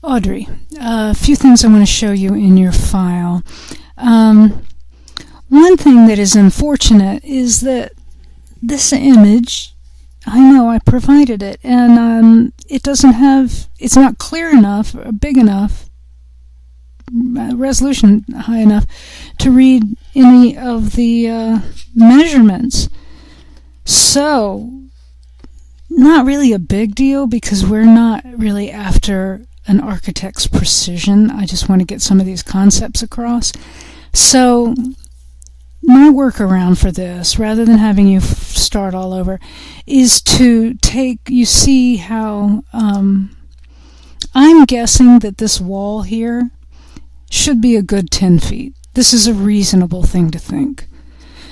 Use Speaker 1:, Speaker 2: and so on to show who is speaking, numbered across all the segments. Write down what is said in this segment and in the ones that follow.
Speaker 1: Audrey, a few things I want to show you in your file. One thing that is unfortunate is that this image, I know I provided it, and it doesn't have, it's not clear enough, or big enough, resolution high enough to read any of the measurements. So, not really a big deal because we're not really after an architect's precision. I just want to get some of these concepts across. So my workaround for this, rather than having you start all over, is to take, you see how I'm guessing that this wall here should be a good 10 feet. This is a reasonable thing to think.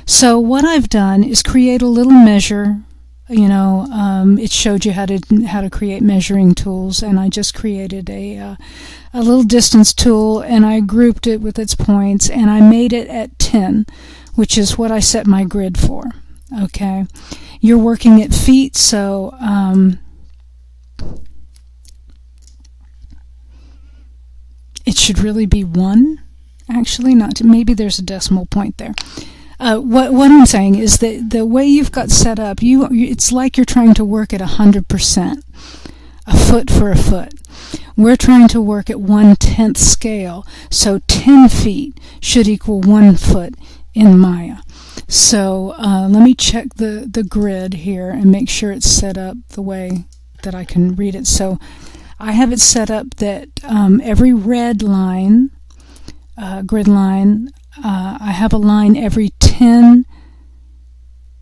Speaker 1: So what I've done is create a little measure. It showed you how to create measuring tools, and I just created a little distance tool, and I grouped it with its points, and I made it at 10, which is what I set my grid for. Okay, you're working at feet, so it should really be 1. Actually, not maybe there's a decimal point there. What I'm saying is that the way you've got set up, it's like you're trying to work at 100%, a foot for a foot. We're trying to work at 1/10 scale, so 10 feet should equal 1 foot in Maya. So let me check the grid here and make sure it's set up the way that I can read it. So I have it set up that every red line, grid line, I have a line every 10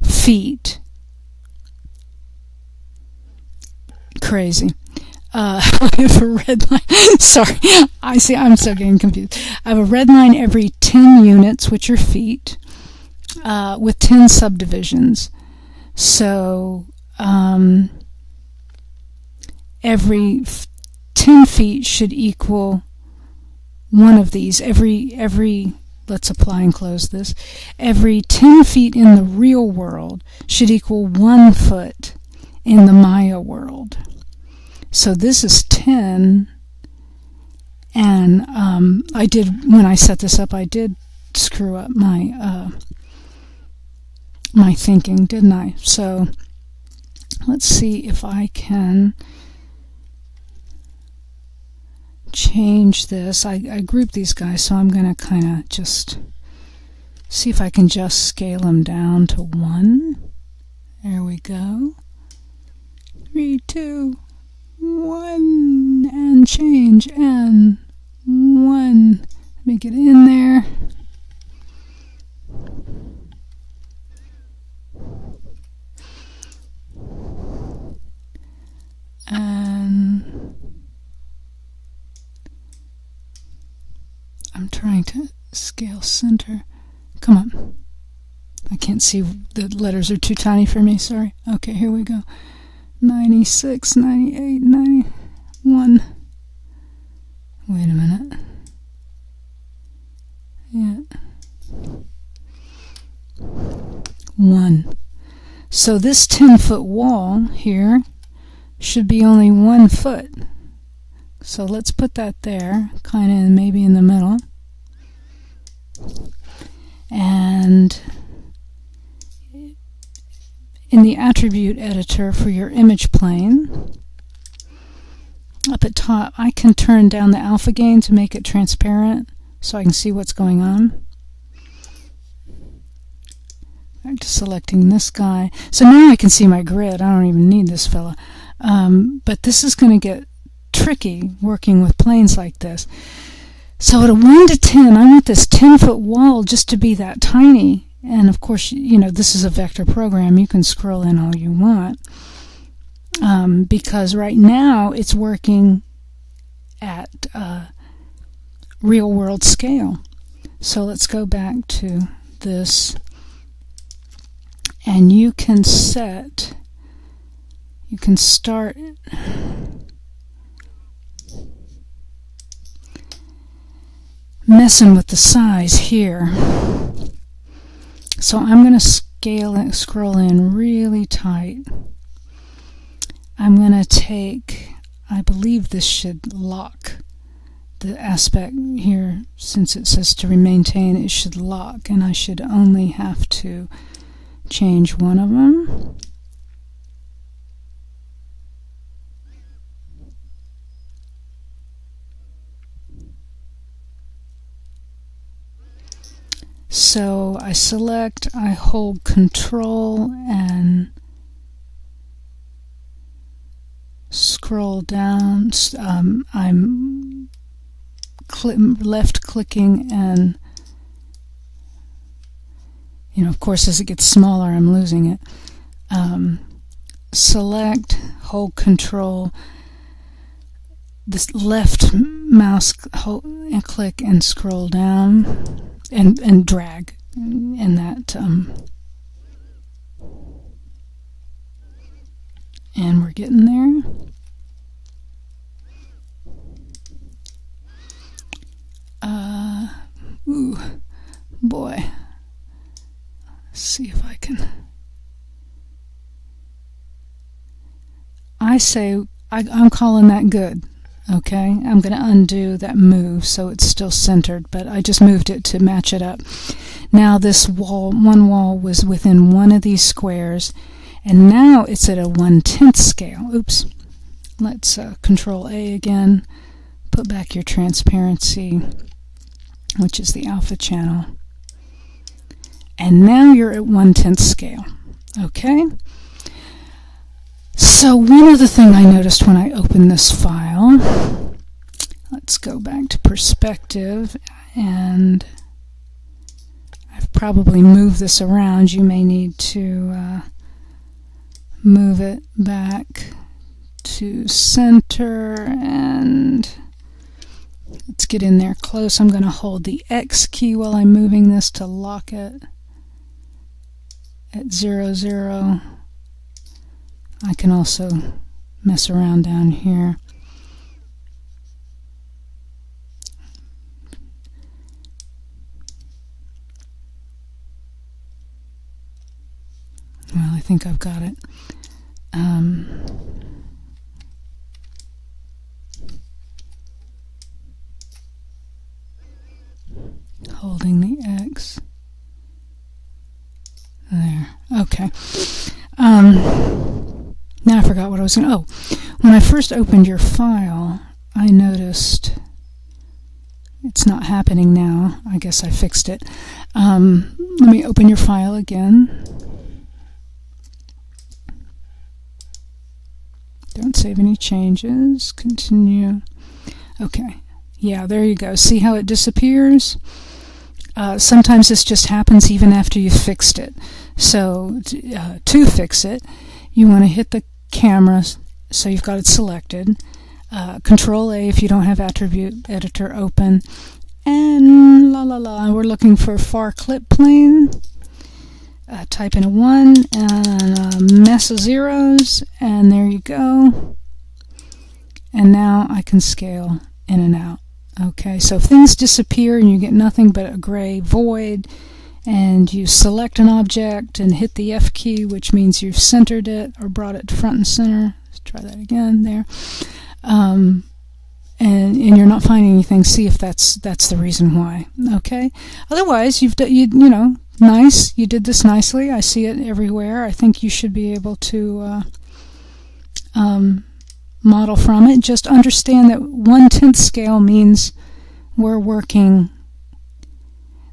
Speaker 1: feet. Crazy. I have a red line. Sorry, I'm so getting confused. I have a red line every 10 units, which are feet, with 10 subdivisions. So every 10 feet should equal one of these. Let's apply and close this. Every 10 feet in the real world should equal 1 foot in the Maya world. So this is 10, and when I set this up, I did screw up my thinking, didn't I? So let's see if I can change this. I grouped these guys, so I'm going to kind of just see if I can just scale them down to 1. There we go. 3, 2, 1, and change, and 1. Let me get in there. And I'm trying to scale center. Come on. I can't see. The letters are too tiny for me. Sorry. Okay, here we go. 96, 98, 91. Wait a minute. Yeah. 1. So this 10-foot wall here should be only 1 foot. So let's put that there, kind of maybe in the middle. And in the attribute editor for your image plane, up at top, I can turn down the alpha gain to make it transparent so I can see what's going on. Back to selecting this guy. So now I can see my grid. I don't even need this fella. But this is going to get tricky working with planes like this. So at a 1 to 10, I want this 10-foot wall just to be that tiny. And of course, this is a vector program. You can scroll in all you want. Because right now it's working at real world scale. So let's go back to this. And you can start messing with the size here. So I'm going to scroll in really tight. I'm going to take, I believe this should lock. the aspect here, since it says to maintain, it should lock, and I should only have to change one of them. So I select, I hold Control and scroll down. I'm left clicking, and of course as it gets smaller I'm losing it. Select, hold Control, this left mouse hold and click and scroll down and drag, and that and we're getting there. Ooh, boy. Let's see if I can. I say I'm calling that good. Okay, I'm going to undo that move so it's still centered, but I just moved it to match it up. Now this one wall was within one of these squares, and now it's at a 1/10 scale. Oops. Let's Control A again, put back your transparency, which is the alpha channel. And now you're at 1/10 scale. Okay? So one other thing I noticed when I opened this file, let's go back to perspective, and I've probably moved this around. You may need to move it back to center, and let's get in there close. I'm going to hold the X key while I'm moving this to lock it at 0, 0. I can also mess around down here. Well, I think I've got it. Holding the X. There. Okay. Now I forgot what I was going to... Oh, when I first opened your file, I noticed it's not happening now. I guess I fixed it. Let me open your file again. Don't save any changes. Continue. Okay. Yeah, there you go. See how it disappears? Sometimes this just happens even after you've fixed it. So to fix it, you want to hit the camera so you've got it selected. Control A if you don't have Attribute Editor open. And we're looking for far clip plane. Type in a 1 and a mess of zeros, and there you go. And now I can scale in and out. Okay, so if things disappear and you get nothing but a gray void, and you select an object and hit the F key, which means you've centered it or brought it to front and center. Let's try that again there. And you're not finding anything, see if that's the reason why. Okay. Otherwise, nice. You did this nicely. I see it everywhere. I think you should be able to model from it. Just understand that 1/10 scale means we're working,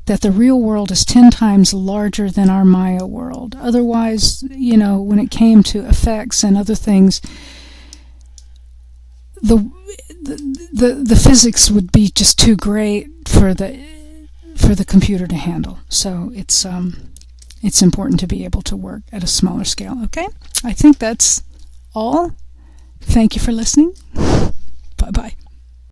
Speaker 1: that the real world is 10 times larger than our Maya world. Otherwise, when it came to effects and other things, the physics would be just too great for the computer to handle. So it's important to be able to work at a smaller scale. Okay, I think that's all. Thank you for listening. Bye bye.